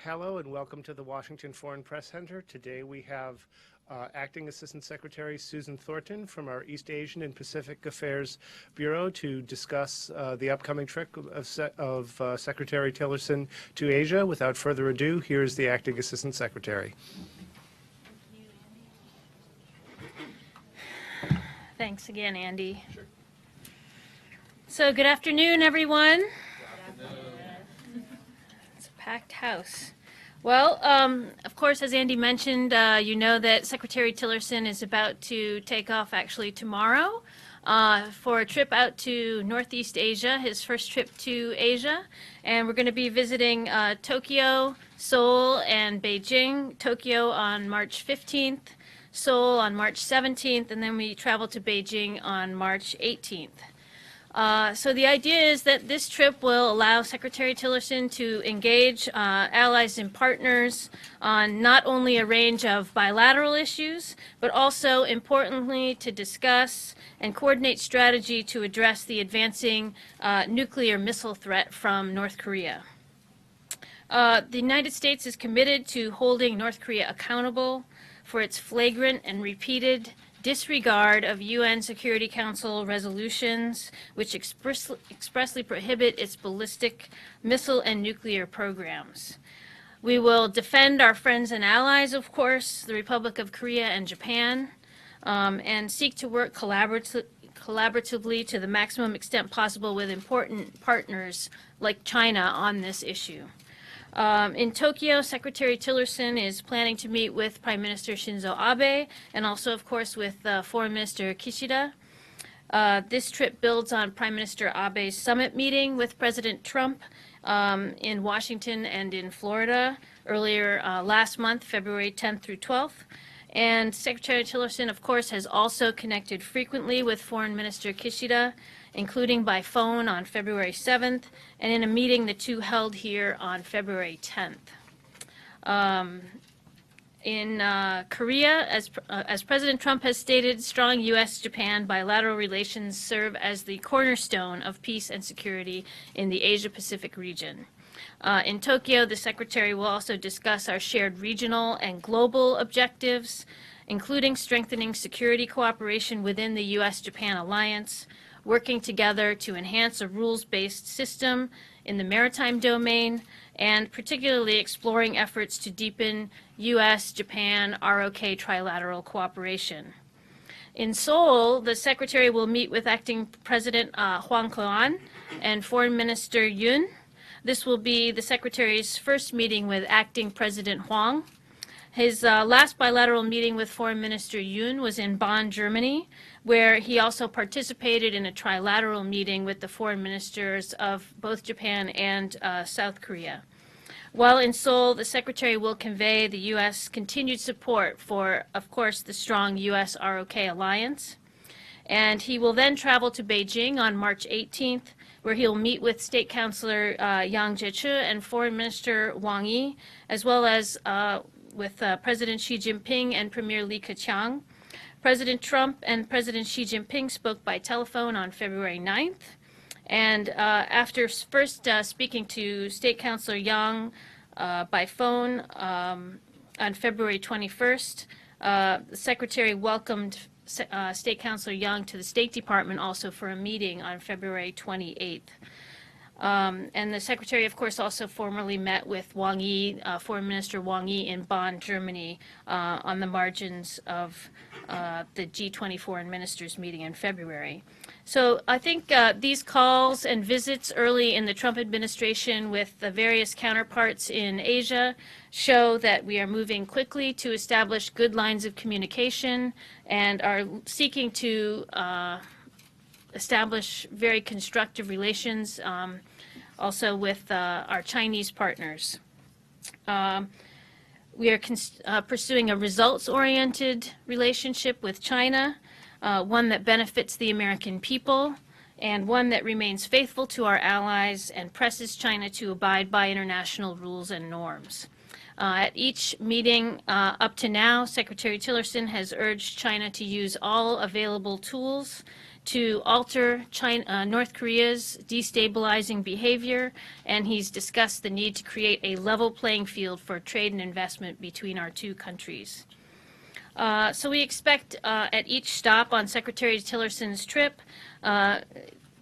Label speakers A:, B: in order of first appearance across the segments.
A: Hello and welcome to the Washington Foreign Press Center. Today we have Acting Assistant Secretary Susan Thornton from our East Asian and Pacific Affairs Bureau to discuss the upcoming trip of Secretary Tillerson to Asia. Without further ado, here is the Acting Assistant Secretary.
B: Thanks again, Andy. Sure. So good afternoon, everyone. Good afternoon. It's a packed house. Well, of course, as Andy mentioned, you know that Secretary Tillerson is about to take off actually tomorrow for a trip out to Northeast Asia, his first trip to Asia. And we're going to be visiting Tokyo, Seoul, and Beijing. Tokyo on March 15th, Seoul on March 17th, and then we travel to Beijing on March 18th. So the idea is that this trip will allow Secretary Tillerson to engage allies and partners on not only a range of bilateral issues, but also, importantly, to discuss and coordinate strategy to address the advancing nuclear missile threat from North Korea. The United States is committed to holding North Korea accountable for its flagrant and repeated disregard of UN Security Council resolutions which expressly prohibit its ballistic missile and nuclear programs. We will defend our friends and allies, of course, the Republic of Korea and Japan, and seek to work collaboratively to the maximum extent possible with important partners like China on this issue. In Tokyo, Secretary Tillerson is planning to meet with Prime Minister Shinzo Abe and also, of course, with Foreign Minister Kishida. This trip builds on Prime Minister Abe's summit meeting with President Trump in Washington and in Florida earlier last month, February 10th through 12th. And Secretary Tillerson, of course, has also connected frequently with Foreign Minister Kishida, including by phone on February 7th, and in a meeting the two held here on February 10th. In Korea, as President Trump has stated, strong U.S.-Japan bilateral relations serve as the cornerstone of peace and security in the Asia-Pacific region. In Tokyo, the Secretary will also discuss our shared regional and global objectives, including strengthening security cooperation within the U.S.-Japan alliance, working together to enhance a rules-based system in the maritime domain, and particularly exploring efforts to deepen U.S.-Japan ROK trilateral cooperation. In Seoul, the Secretary will meet with Acting President Hwang Kyo-ahn and Foreign Minister Yoon. This will be the Secretary's first meeting with Acting President Hwang. His last bilateral meeting with Foreign Minister Yoon was in Bonn, Germany, where he also participated in a trilateral meeting with the foreign ministers of both Japan and South Korea. While in Seoul, the Secretary will convey the U.S. continued support for, of course, the strong U.S. ROK alliance. And he will then travel to Beijing on March 18th, where he'll meet with State Councilor Yang Jiechi and Foreign Minister Wang Yi, as well as with President Xi Jinping and Premier Li Keqiang. President Trump and President Xi Jinping spoke by telephone on February 9th. And after first speaking to State Councilor Yang by phone on February 21st, the Secretary welcomed State Councilor Yang to the State Department also for a meeting on February 28th. And the Secretary, of course, also formally met with Wang Yi, Foreign Minister Wang Yi in Bonn, Germany, on the margins of the G20 Foreign Ministers meeting in February. So I think these calls and visits early in the Trump administration with the various counterparts in Asia show that we are moving quickly to establish good lines of communication and are seeking to establish very constructive relations also with our Chinese partners. We are pursuing a results-oriented relationship with China, one that benefits the American people, and one that remains faithful to our allies and presses China to abide by international rules and norms. At each meeting up to now, Secretary Tillerson has urged China to use all available tools to alter North Korea's destabilizing behavior, and he's discussed the need to create a level playing field for trade and investment between our two countries. So we expect at each stop on Secretary Tillerson's trip,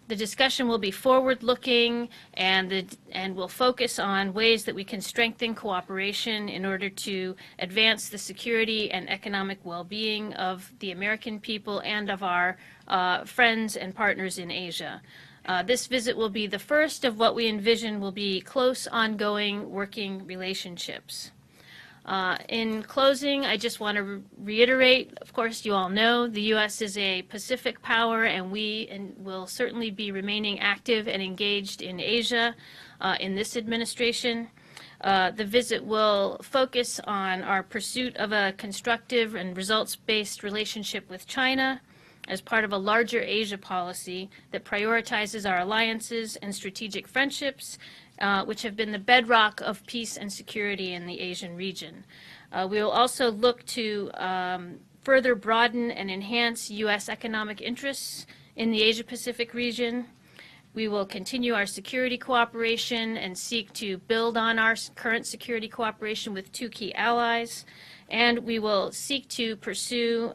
B: the discussion will be forward-looking and will focus on ways that we can strengthen cooperation in order to advance the security and economic well-being of the American people and of our friends and partners in Asia. This visit will be the first of what we envision will be close, ongoing working relationships. In closing, I just want to reiterate, of course, you all know the U.S. is a Pacific power, and we will certainly be remaining active and engaged in Asia in this administration. The visit will focus on our pursuit of a constructive and results-based relationship with China as part of a larger Asia policy that prioritizes our alliances and strategic friendships, which have been the bedrock of peace and security in the Asian region. We will also look to further broaden and enhance U.S. economic interests in the Asia-Pacific region. We will continue our security cooperation and seek to build on our current security cooperation with two key allies. And we will seek to pursue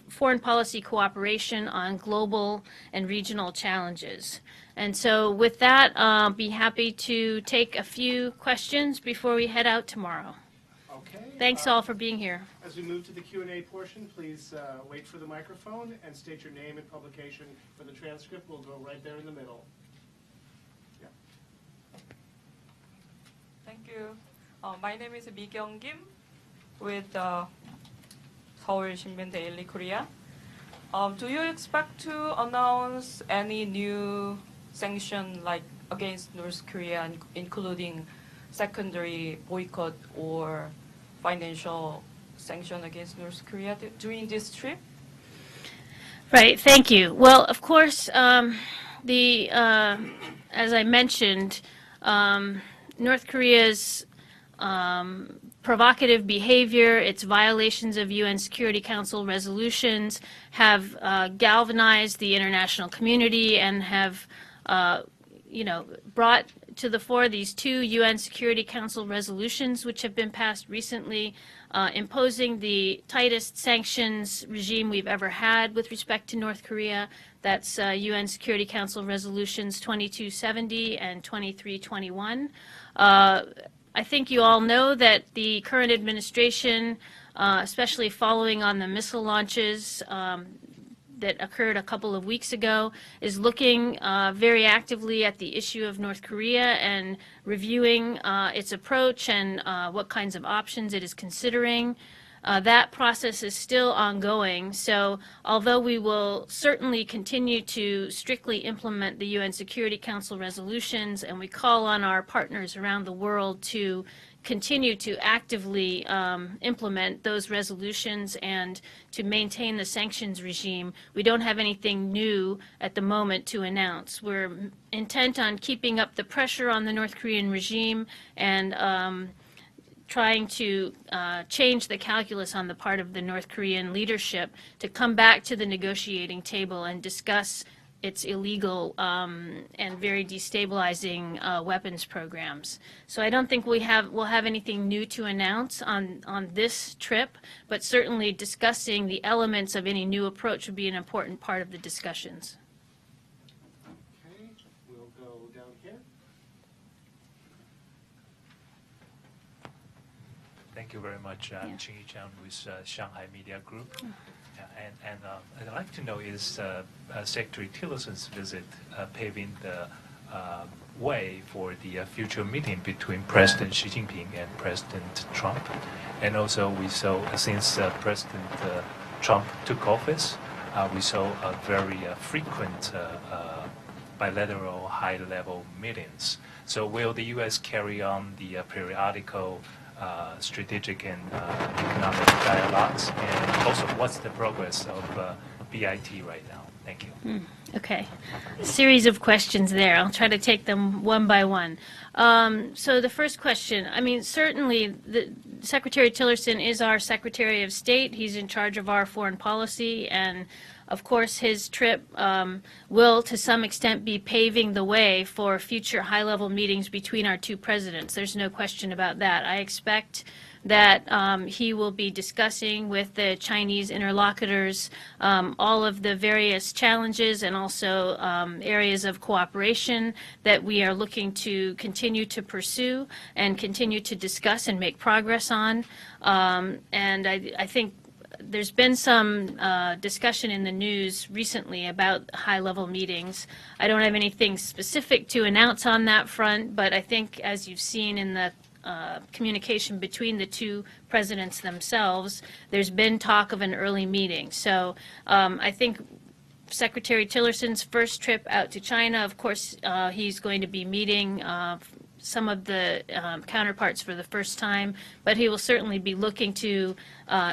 B: foreign policy cooperation on global and regional challenges. And so with that, I'll be happy to take a few questions before we head out tomorrow.
A: Okay.
B: Thanks all for being here.
A: As we move to the Q&A portion, please wait for the microphone and state your name and publication for the transcript. We'll go right there in the middle. Yeah.
C: Thank you. My name is Mi Kyung Kim with Seoul Shinbun Daily Korea. Do you expect to announce any new sanction like against North Korea, including secondary boycott or financial sanction against North Korea during this trip?
B: Right, thank you. Well, of course, as I mentioned, North Korea's provocative behavior, its violations of UN Security Council resolutions have galvanized the international community and have brought to the fore these two UN Security Council resolutions which have been passed recently, imposing the tightest sanctions regime we've ever had with respect to North Korea. That's UN Security Council resolutions 2270 and 2321. I think you all know that the current administration, especially following on the missile launches that occurred a couple of weeks ago, is looking very actively at the issue of North Korea and reviewing its approach and what kinds of options it is considering. That process is still ongoing, so although we will certainly continue to strictly implement the UN Security Council resolutions, and we call on our partners around the world to continue to actively implement those resolutions and to maintain the sanctions regime, we don't have anything new at the moment to announce. We're intent on keeping up the pressure on the North Korean regime and trying to change the calculus on the part of the North Korean leadership to come back to the negotiating table and discuss its illegal and very destabilizing weapons programs. So I don't think we'll have anything new to announce on this trip, but certainly discussing the elements of any new approach would be an important part of the discussions.
A: Okay, we'll go down here.
D: Thank you very much. I'm Ching Yi-chan with Shanghai Media Group. And I'd like to know, is Secretary Tillerson's visit paving the way for the future meeting between President Xi Jinping and President Trump? And also we saw, since President Trump took office, we saw a very frequent bilateral high-level meetings. So will the U.S. carry on the periodical strategic and economic dialogues, and also what's the progress of BIT right now? Thank you.
B: Okay, a series of questions there. I'll try to take them one by one. So the first question, I mean, certainly Secretary Tillerson is our Secretary of State. He's in charge of our foreign policy, and Of course, his trip will, to some extent, be paving the way for future high-level meetings between our two presidents. There's no question about that. I expect that he will be discussing with the Chinese interlocutors all of the various challenges and also areas of cooperation that we are looking to continue to pursue and continue to discuss and make progress on. And I think there's been some discussion in the news recently about high-level meetings. I don't have anything specific to announce on that front, but I think, as you've seen in the communication between the two presidents themselves, there's been talk of an early meeting. So I think Secretary Tillerson's first trip out to China, of course, he's going to be meeting some of the counterparts for the first time, but he will certainly be looking to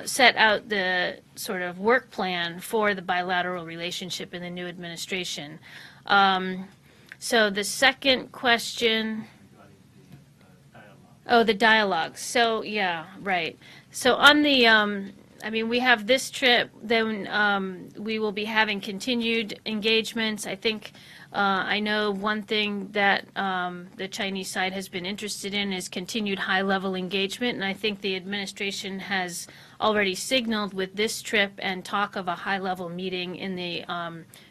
B: set out the sort of work plan for the bilateral relationship in the new administration. So the second question. Oh, the dialogue. So, yeah, right. So on the, I mean, we have this trip, then we will be having continued engagements. I think, I know one thing that the Chinese side has been interested in is continued high-level engagement, and I think the administration has already signaled with this trip and talk of a high-level meeting in the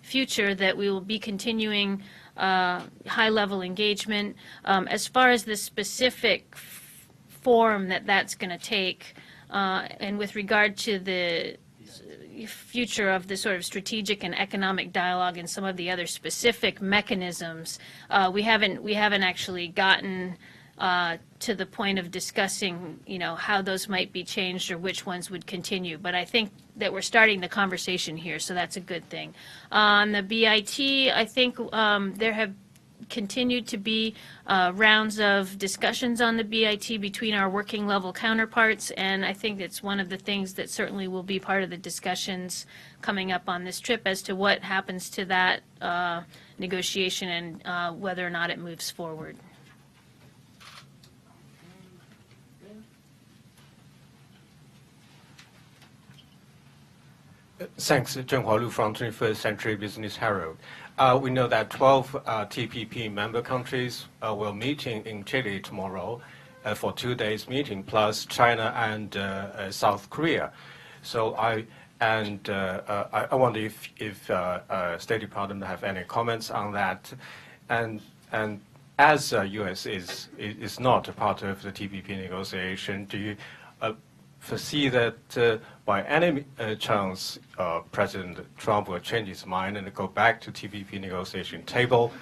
B: future that we will be continuing high-level engagement. As far as the specific form that that's going to take, and with regard to the future of the sort of strategic and economic dialogue and some of the other specific mechanisms, we haven't actually gotten to the point of discussing, you know, how those might be changed or which ones would continue. But I think that we're starting the conversation here, so that's a good thing. On the BIT, I think there have continued to be rounds of discussions on the BIT between our working level counterparts, and I think it's one of the things that certainly will be part of the discussions coming up on this trip as to what happens to that negotiation and whether or not it moves forward.
E: Thanks, Zhenghua Lu from 21st Century Business Herald. We know that 12 TPP member countries will meet in Chile tomorrow for 2 days meeting, plus China and South Korea. So I wonder if State Department have any comments on that, and as U.S. is not a part of the TPP negotiation, do you foresee that by any chance President Trump will change his mind and go back to TPP negotiation table?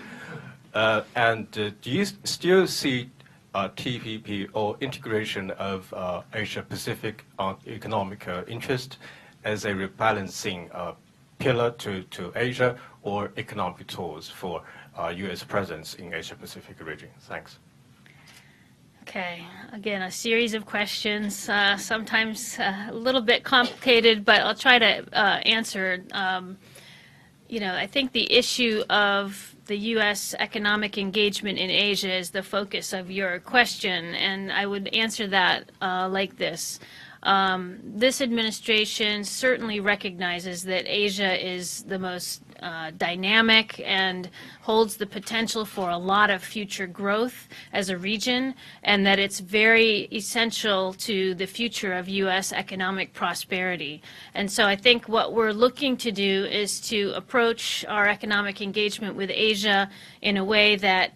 E: And do you still see TPP or integration of Asia-Pacific economic interest as a rebalancing pillar to Asia or economic tools for U.S. presence in Asia-Pacific region? Thanks.
B: Okay, again, a series of questions, sometimes a little bit complicated, but I'll try to answer. You know, I think the issue of the U.S. economic engagement in Asia is the focus of your question, and I would answer that like this. This administration certainly recognizes that Asia is the most dynamic and holds the potential for a lot of future growth as a region, and that it's very essential to the future of U.S. economic prosperity. And so I think what we're looking to do is to approach our economic engagement with Asia in a way that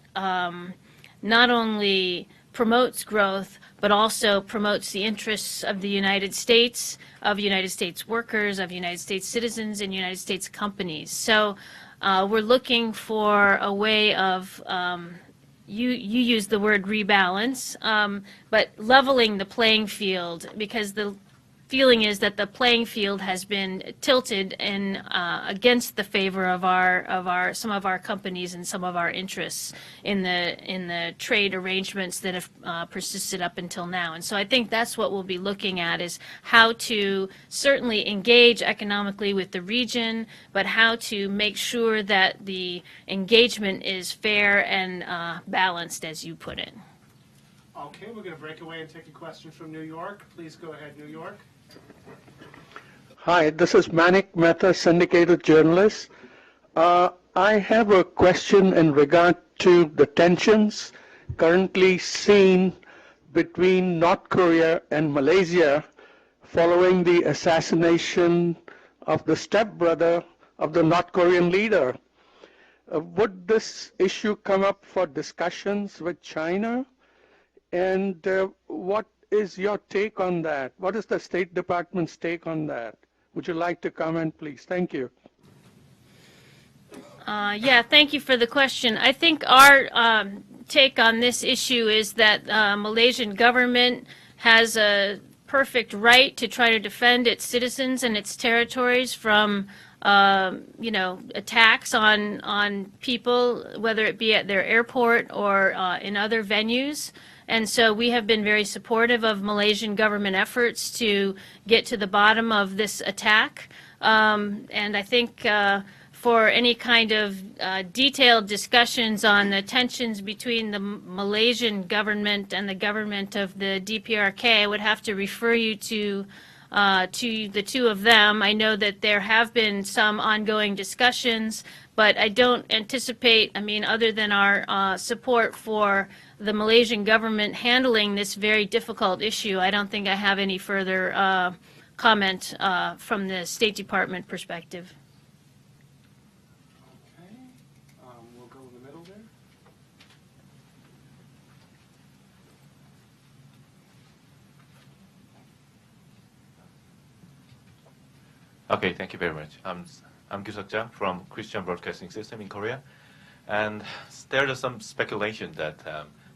B: not only promotes growth, but also promotes the interests of the United States, of United States workers, of United States citizens, and United States companies. So we're looking for a way of, you use the word rebalance, but leveling the playing field, because the feeling is that the playing field has been tilted in against the favor of some of our companies and some of our interests in the trade arrangements that have persisted up until now. And so I think that's what we'll be looking at, is how to certainly engage economically with the region, but how to make sure that the engagement is fair and balanced, as you put it.
A: Okay, we're going to break away and take a question from New York. Please go ahead, New York.
F: Hi, this is Manik Mehta, syndicated journalist. I have a question in regard to the tensions currently seen between North Korea and Malaysia following the assassination of the stepbrother of the North Korean leader. Would this issue come up for discussions with China? And what is your take on that? What is the State Department's take on that? Would you like to comment, please? Thank you.
B: Yeah, thank you for the question. I think our take on this issue is that Malaysian government has a perfect right to try to defend its citizens and its territories from attacks on people, whether it be at their airport or in other venues. And so we have been very supportive of Malaysian government efforts to get to the bottom of this attack. And I think for any kind of detailed discussions on the tensions between the Malaysian government and the government of the DPRK, I would have to refer you to the two of them. I know that there have been some ongoing discussions, but I don't anticipate, other than our support for the Malaysian government handling this very difficult issue, I don't think I have any further comment from the State Department perspective.
A: Okay, we'll go in the middle there.
G: Okay, thank you very much. I'm Gyu-seok Jang from Christian Broadcasting System in Korea. And there is some speculation that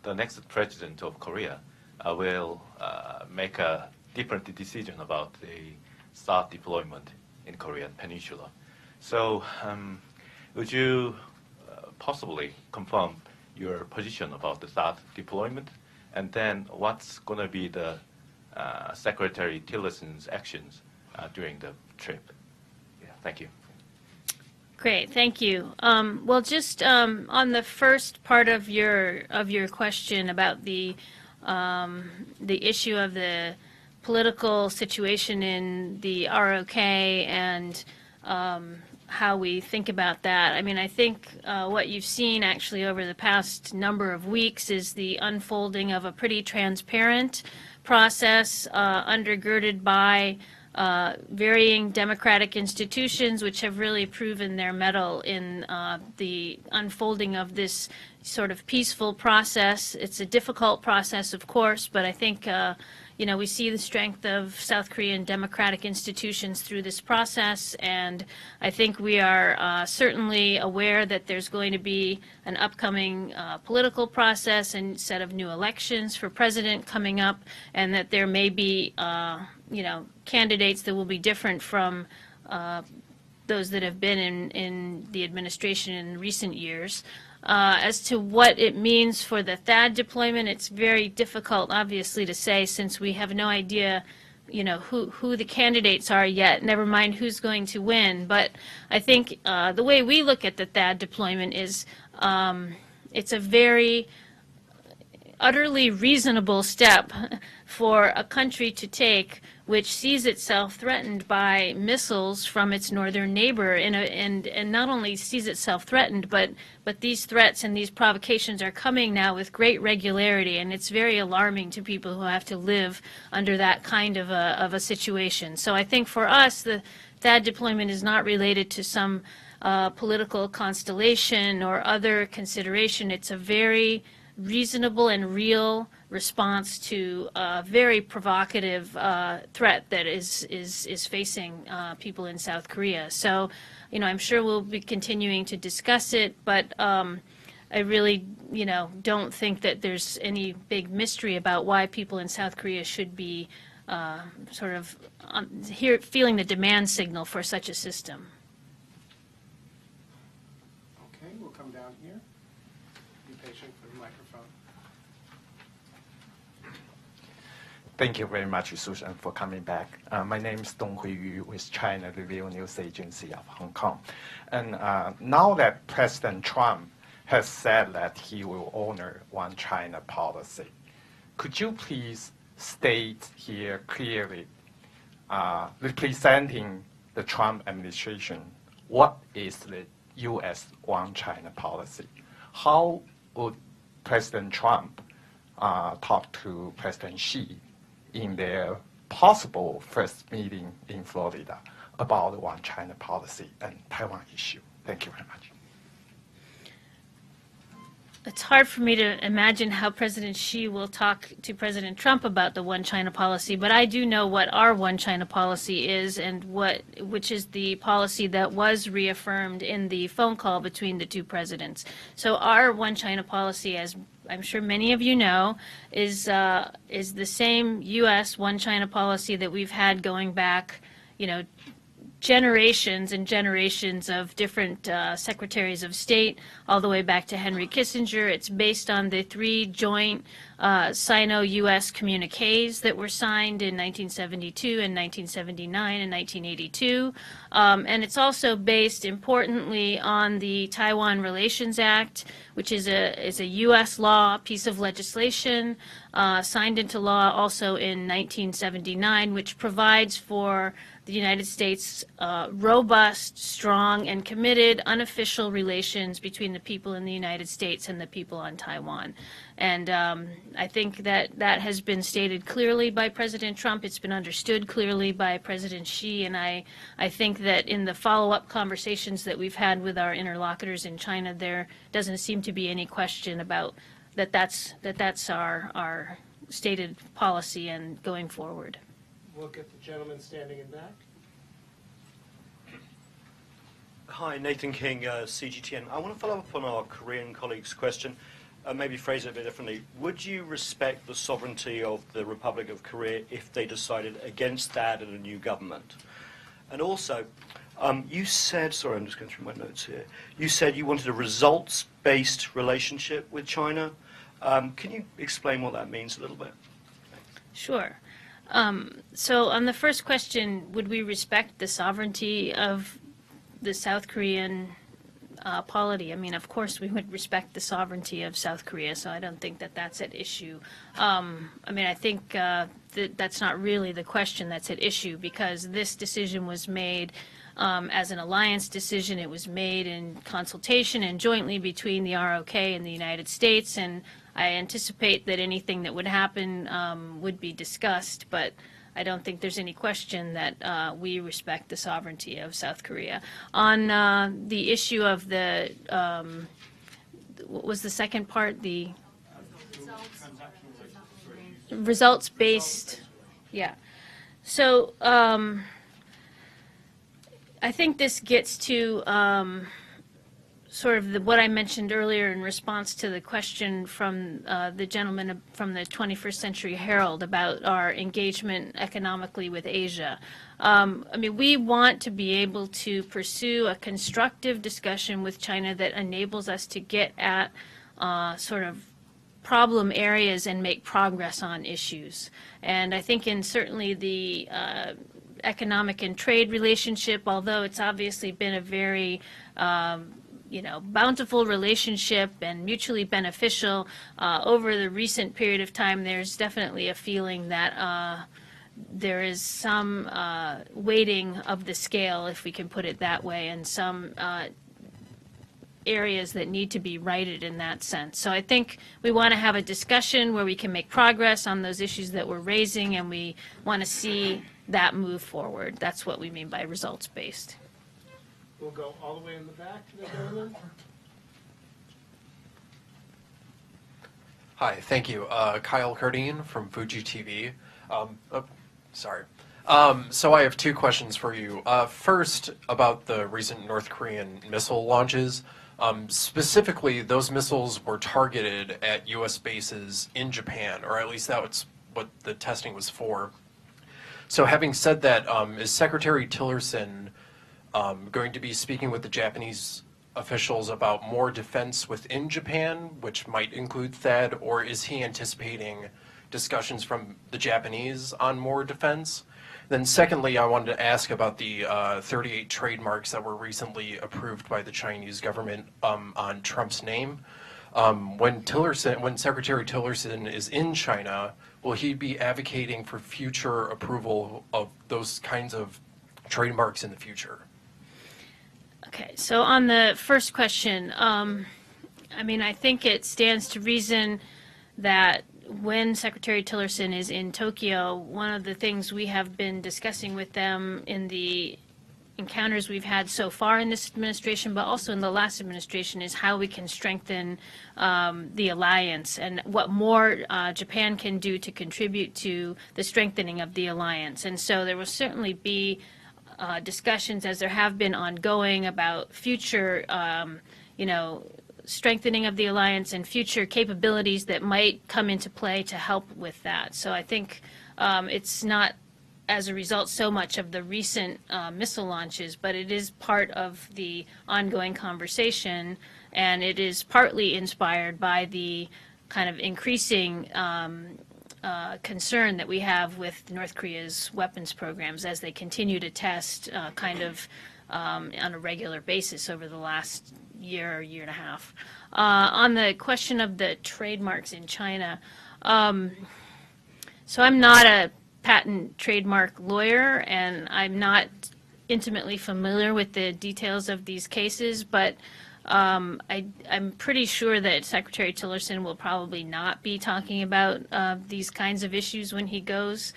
G: the next president of Korea will make a different decision about the THAAD deployment in Korean Peninsula. So would you possibly confirm your position about the THAAD deployment? And then what's going to be the Secretary Tillerson's actions during the trip? Yeah, thank you.
B: Great, thank you. Well, just on the first part of your question about the issue of the political situation in the ROK and how we think about that. I think what you've seen actually over the past number of weeks is the unfolding of a pretty transparent process undergirded by varying democratic institutions which have really proven their mettle in the unfolding of this sort of peaceful process. It's a difficult process, of course, but I think we see the strength of South Korean democratic institutions through this process, and I think we are certainly aware that there's going to be an upcoming political process and set of new elections for president coming up, and that there may be candidates that will be different from those that have been in the administration in recent years. As to what it means for the THAAD deployment, it's very difficult, obviously, to say since we have no idea, who the candidates are yet, never mind who's going to win. But I think the way we look at the THAAD deployment is it's a very utterly reasonable step for a country to take which sees itself threatened by missiles from its northern neighbor, and not only sees itself threatened, but these threats and these provocations are coming now with great regularity, and it's very alarming to people who have to live under that kind of a situation. So I think for us, the THAAD deployment is not related to some political constellation or other consideration. It's a very reasonable and real response to a very provocative threat that is facing people in South Korea. So, I'm sure we'll be continuing to discuss it, but I really, don't think that there's any big mystery about why people in South Korea should be feeling the demand signal for such a system.
A: Okay, we'll come down here. Be patient for the microphone.
H: Thank you very much, Susan, for coming back. My name is Dong Hui Yu with China Review News Agency of Hong Kong. And now that President Trump has said that he will honor one China policy, could you please state here clearly representing the Trump administration, what is the U.S. One China policy? How would President Trump talk to President Xi in their possible first meeting in Florida about the One China policy and Taiwan issue? Thank you very much.
B: It's hard for me to imagine how President Xi will talk to President Trump about the One China policy, but I do know what our One China policy is, and which is the policy that was reaffirmed in the phone call between the two presidents. So our One China policy, as I'm sure many of you know, is the same U.S. One China policy that we've had going back, generations and generations of different secretaries of state, all the way back to Henry Kissinger. It's based on the 3 joint Sino-U.S. communiques that were signed in 1972 and 1979 and 1982. And it's also based, importantly, on the Taiwan Relations Act, which is a U.S. law, piece of legislation, signed into law also in 1979, which provides for the United States' robust, strong, and committed unofficial relations between the people in the United States and the people on Taiwan. And I think that has been stated clearly by President Trump. It's been understood clearly by President Xi, and I think that in the follow-up conversations that we've had with our interlocutors in China, there doesn't seem to be any question about that's our stated policy and going forward.
A: We'll get the gentleman standing in back.
I: Hi, Nathan King, CGTN. I want to follow up on our Korean colleague's question, maybe phrase it a bit differently. Would you respect the sovereignty of the Republic of Korea if they decided against that in a new government? And also, you said, sorry, I'm just going through my notes here, you said you wanted a results-based relationship with China. Can you explain what that means a little bit?
B: Sure. So on the first question, would we respect the sovereignty of the South Korean polity? I mean, of course we would respect the sovereignty of South Korea, so I don't think that that's at issue. I mean, I think that's not really the question that's at issue, because this decision was made as an alliance decision. It was made in consultation and jointly between the ROK and the United States, and I anticipate that anything that would happen would be discussed, but I don't think there's any question that we respect the sovereignty of South Korea. On the issue of the, what was the second part? The results-based, yeah. So I think this gets to sort of what I mentioned earlier in response to the question from the gentleman from the 21st Century Herald about our engagement economically with Asia. I mean, we want to be able to pursue a constructive discussion with China that enables us to get at sort of problem areas and make progress on issues. And I think in certainly the economic and trade relationship, although it's obviously been a very bountiful relationship and mutually beneficial, over the recent period of time, there's definitely a feeling that there is some weighting of the scale, if we can put it that way, and some areas that need to be righted in that sense. So I think we want to have a discussion where we can make progress on those issues that we're raising, and we want to see that move forward. That's what we mean by results-based.
A: We'll go all the way in the back to the gentleman.
J: Hi, thank you. Kyle Cardine from Fuji TV. So I have 2 questions for you. First, about the recent North Korean missile launches. Specifically, those missiles were targeted at U.S. bases in Japan, or at least that's what the testing was for. So having said that, is Secretary Tillerson going to be speaking with the Japanese officials about more defense within Japan, which might include THAAD, or is he anticipating discussions from the Japanese on more defense? Then secondly, I wanted to ask about the 38 trademarks that were recently approved by the Chinese government on Trump's name. When Secretary Tillerson is in China, will he be advocating for future approval of those kinds of trademarks in the future?
B: Okay, so on the first question, I mean, I think it stands to reason that when Secretary Tillerson is in Tokyo, one of the things we have been discussing with them in the encounters we've had so far in this administration, but also in the last administration, is how we can strengthen the alliance and what more Japan can do to contribute to the strengthening of the alliance. And so there will certainly be discussions, as there have been ongoing, about future, strengthening of the alliance and future capabilities that might come into play to help with that. So I think it's not as a result so much of the recent missile launches, but it is part of the ongoing conversation, and it is partly inspired by the kind of increasing concern that we have with North Korea's weapons programs as they continue to test on a regular basis over the last year or year and a half. On the question of the trademarks in China, so I'm not a patent trademark lawyer, and I'm not intimately familiar with the details of these cases, but I'm pretty sure that Secretary Tillerson will probably not be talking about these kinds of issues when he goes.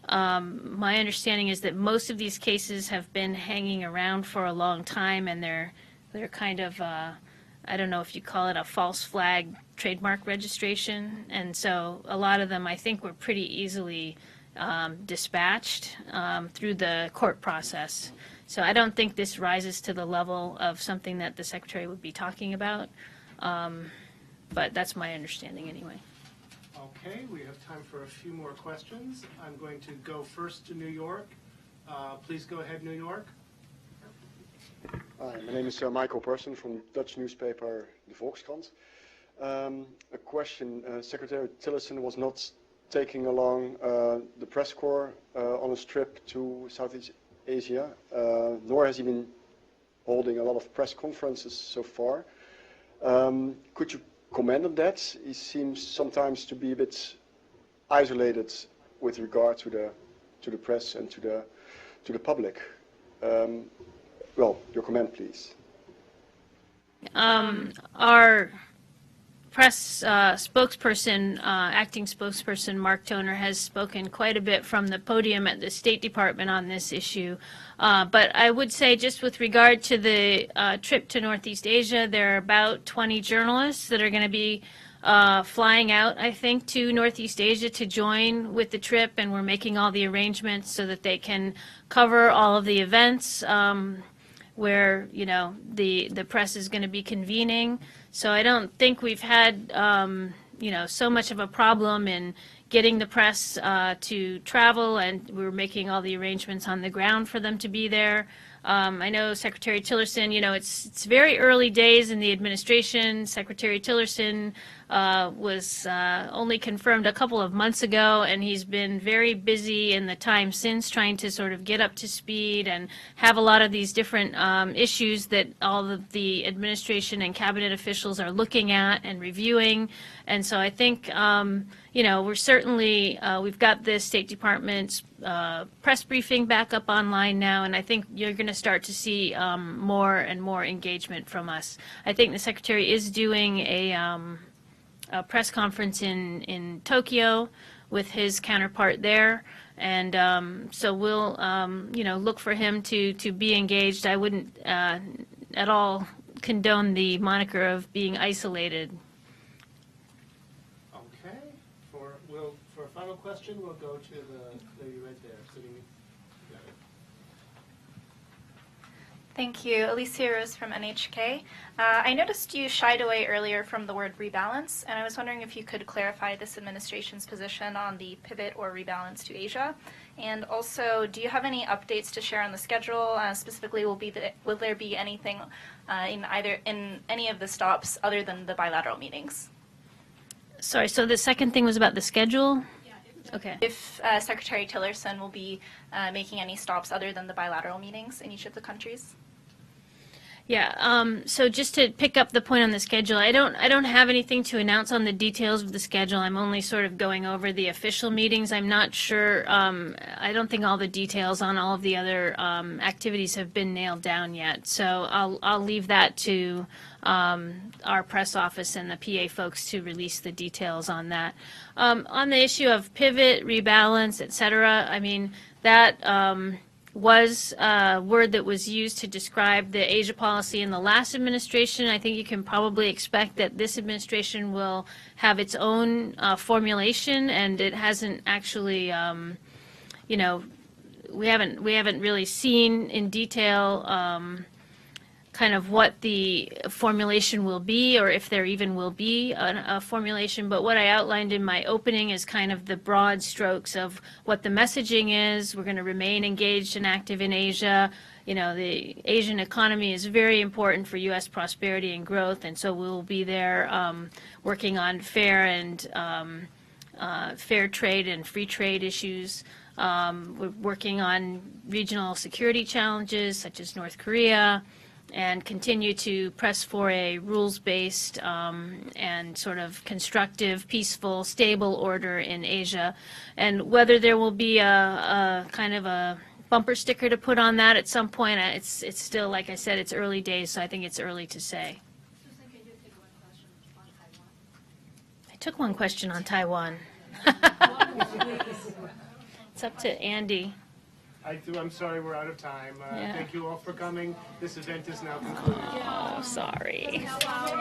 B: My understanding is that most of these cases have been hanging around for a long time, and they're kind of, I don't know if you call it a false flag trademark registration, and so a lot of them I think were pretty easily dispatched through the court process. So I don't think this rises to the level of something that the Secretary would be talking about, but that's my understanding anyway.
A: Okay, we have time for a few more questions. I'm going to go first to New York. Please go ahead, New York.
K: Hi, my name is Michael Persson from Dutch newspaper De Volkskrant. A question, Secretary Tillerson was not taking along the press corps on his trip to Southeast Asia, nor has he been holding a lot of press conferences so far. Could you comment on that? He seems sometimes to be a bit isolated with regard to the press and to the public. Well, your comment, please.
B: Our press spokesperson, acting spokesperson Mark Toner, has spoken quite a bit from the podium at the State Department on this issue. But I would say, just with regard to the trip to Northeast Asia, there are about 20 journalists that are going to be flying out, I think, to Northeast Asia to join with the trip, and we're making all the arrangements so that they can cover all of the events where, the press is going to be convening. So I don't think we've had, so much of a problem in getting the press to travel, and we're making all the arrangements on the ground for them to be there. I know Secretary Tillerson, it's very early days in the administration. Secretary Tillerson was only confirmed a couple of months ago, and he's been very busy in the time since trying to sort of get up to speed and have a lot of these different issues that all of the administration and cabinet officials are looking at and reviewing. And so I think, we're certainly, we've got the State Department's press briefing back up online now, and I think you're going to start to see more and more engagement from us. I think the Secretary is doing a press conference in Tokyo with his counterpart there, and so we'll look for him to be engaged. I wouldn't at all condone the moniker of being isolated.
A: Okay. For a final question, we'll go to the lady right there sitting.
L: Thank you. Alicia Rose from NHK. I noticed you shied away earlier from the word rebalance, and I was wondering if you could clarify this administration's position on the pivot or rebalance to Asia. And also, do you have any updates to share on the schedule? Specifically, will there be anything in any of the stops other than the bilateral meetings?
B: Sorry, so the second thing was about the schedule? Yeah. Okay.
L: If Secretary Tillerson will be making any stops other than the bilateral meetings in each of the countries?
B: Yeah, so just to pick up the point on the schedule, I don't have anything to announce on the details of the schedule. I'm only sort of going over the official meetings. I'm not sure, I don't think all the details on all of the other activities have been nailed down yet. So I'll leave that to our press office and the PA folks to release the details on that. On the issue of pivot, rebalance, et cetera, I mean, that was a word that was used to describe the Asia policy in the last administration. I think you can probably expect that this administration will have its own formulation, and it hasn't actually, you know, we haven't really seen in detail kind of what the formulation will be, or if there even will be a formulation. But what I outlined in my opening is kind of the broad strokes of what the messaging is. We're going to remain engaged and active in Asia. You know, the Asian economy is very important for U.S. prosperity and growth, and so we'll be there working on fair trade and free trade issues. We're working on regional security challenges such as North Korea, and continue to press for a rules-based and sort of constructive, peaceful, stable order in Asia. And whether there will be a kind of a bumper sticker to put on that at some point, it's still, like I said, it's early days, so I think it's early to say.
M: Susan, can you take one question on Taiwan?
B: I took one question on Taiwan. It's up to Andy.
A: I'm sorry, we're out of time.
B: Yeah.
A: Thank you all for coming. This event is now concluded.
B: Oh, sorry.